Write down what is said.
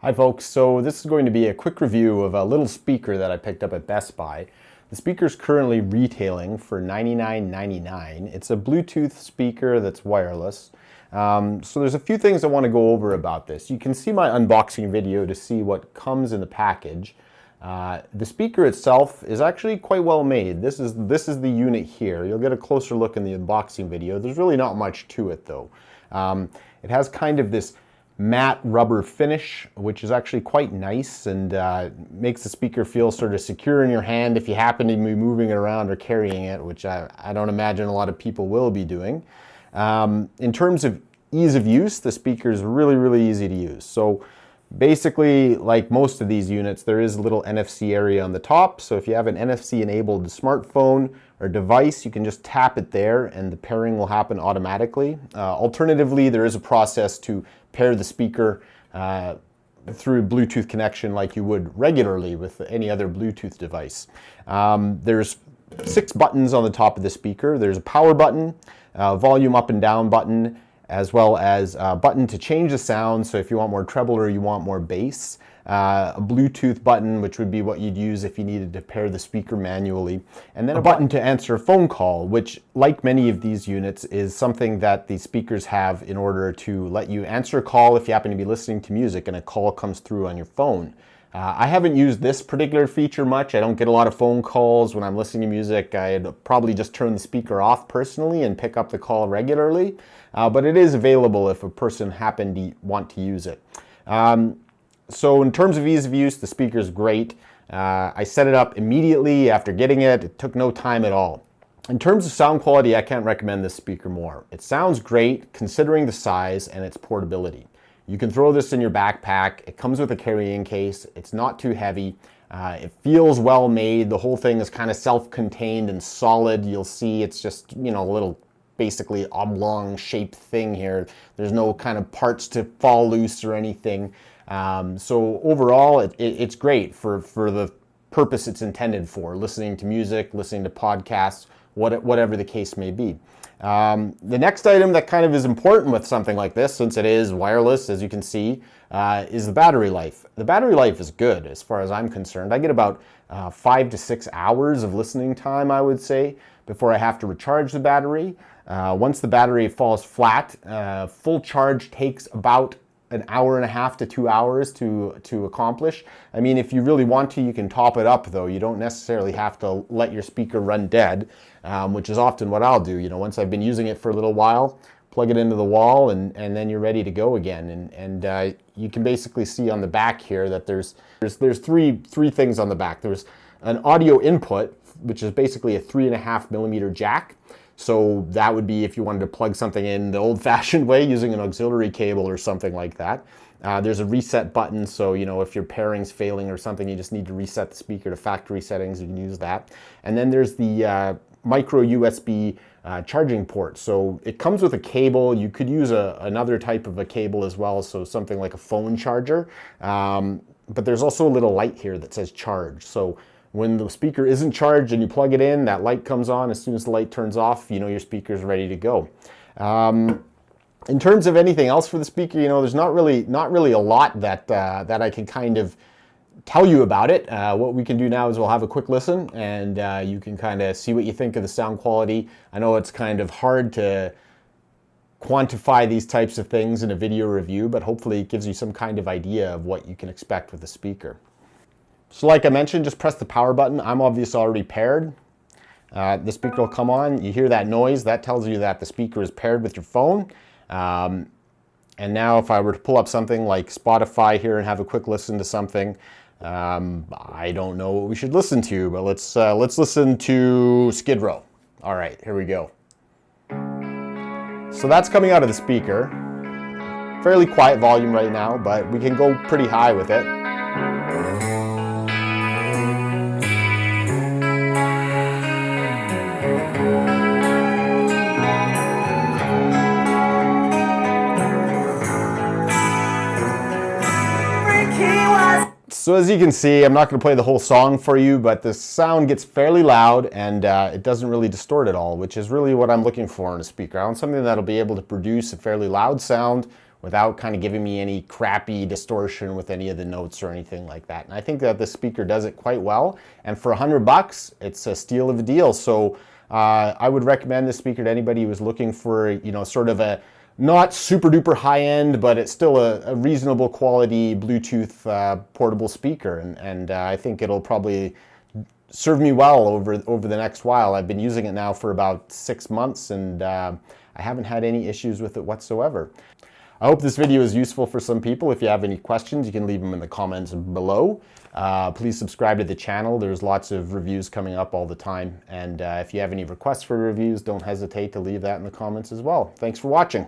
Hi folks, so this is going to be a quick review of a little speaker that I picked up at Best Buy. The speaker is currently retailing for $99.99. It's a Bluetooth speaker that's wireless. So there's a few things I want to go over about this. You can see my unboxing video to see what comes in the package. The speaker itself is actually quite well made. This is the unit here. You'll get a closer look in the unboxing video. There's really not much to it though. It has kind of this matte rubber finish, which is actually quite nice and makes the speaker feel sort of secure in your hand if you happen to be moving it around or carrying it, which I don't imagine a lot of people will be doing. In terms of ease of use, the speaker is really easy to use. So basically, like most of these units, there is a little NFC area on the top. So if you have an NFC enabled smartphone or device, you can just tap it there and the pairing will happen automatically. Alternatively, there is a process to pair the speaker through a Bluetooth connection like you would regularly with any other Bluetooth device. There's 6 buttons on the top of the speaker. There's a power button, volume up and down button, as well as a button to change the sound, so if you want more treble or you want more bass. A Bluetooth button, which would be what you'd use if you needed to pair the speaker manually. And then a button to answer a phone call, which, like many of these units, is something that the speakers have in order to let you answer a call if you happen to be listening to music and a call comes through on your phone. I haven't used this particular feature much. I don't get a lot of phone calls when I'm listening to music. I'd probably just turn the speaker off personally and pick up the call regularly. But it is available if a person happened to want to use it. So in terms of ease of use, the speaker is great. I set it up immediately after getting it. It took no time at all. In terms of sound quality, I can't recommend this speaker more. It sounds great considering the size and its portability. You can throw this in your backpack. It comes with a carrying case. It's not too heavy. It feels well made. The whole thing is kind of self-contained and solid. You'll see it's just, a little basically oblong shaped thing here. There's no kind of parts to fall loose or anything. So overall, it's great for the purpose it's intended for, listening to music, listening to podcasts, whatever the case may be. The next item that kind of is important with something like this, since it is wireless, as you can see, is the battery life. The battery life is good as far as I'm concerned. I get about 5 to 6 hours of listening time, I would say, before I have to recharge the battery. Once the battery falls flat, full charge takes about an hour and a half to 2 hours to accomplish. I mean, if you really want to, you can top it up though. You don't necessarily have to let your speaker run dead, which is often what I'll do. Once I've been using it for a little while, plug it into the wall and then you're ready to go again. And you can basically see on the back here that there's three things on the back. There's an audio input, which is basically a 3.5 millimeter jack. So that would be if you wanted to plug something in the old-fashioned way using an auxiliary cable or something like that. There's a reset button, so if your pairing's failing or something, you just need to reset the speaker to factory settings, you can use that. And then there's the micro USB charging port. So it comes with a cable. You could use another type of a cable as well, so something like a phone charger. But there's also a little light here that says charge. So when the speaker isn't charged and you plug it in, that light comes on. As soon as the light turns off, your speaker's ready to go. In terms of anything else for the speaker, there's not really a lot that I can kind of tell you about it. What we can do now is we'll have a quick listen and you can kind of see what you think of the sound quality. I know it's kind of hard to quantify these types of things in a video review, but hopefully it gives you some kind of idea of what you can expect with the speaker. So like I mentioned, just press the power button. I'm obviously already paired. The speaker will come on. You hear that noise. That tells you that the speaker is paired with your phone. And now if I were to pull up something like Spotify here and have a quick listen to something, I don't know what we should listen to, but let's listen to Skid Row. All right, here we go. So that's coming out of the speaker. Fairly quiet volume right now, but we can go pretty high with it. So as you can see, I'm not going to play the whole song for you, but the sound gets fairly loud and it doesn't really distort at all, which is really what I'm looking for in a speaker. I want something that'll be able to produce a fairly loud sound without kind of giving me any crappy distortion with any of the notes or anything like that. And I think that the speaker does it quite well. And for $100, it's a steal of a deal. So I would recommend this speaker to anybody who is looking for, you know, sort of a not super duper high end, but it's still a reasonable quality Bluetooth portable speaker. And I think it'll probably serve me well over the next while. I've been using it now for about 6 months, and I haven't had any issues with it whatsoever. I hope this video is useful for some people. If you have any questions, you can leave them in the comments below. Please subscribe to the channel. There's lots of reviews coming up all the time. And if you have any requests for reviews, don't hesitate to leave that in the comments as well. Thanks for watching.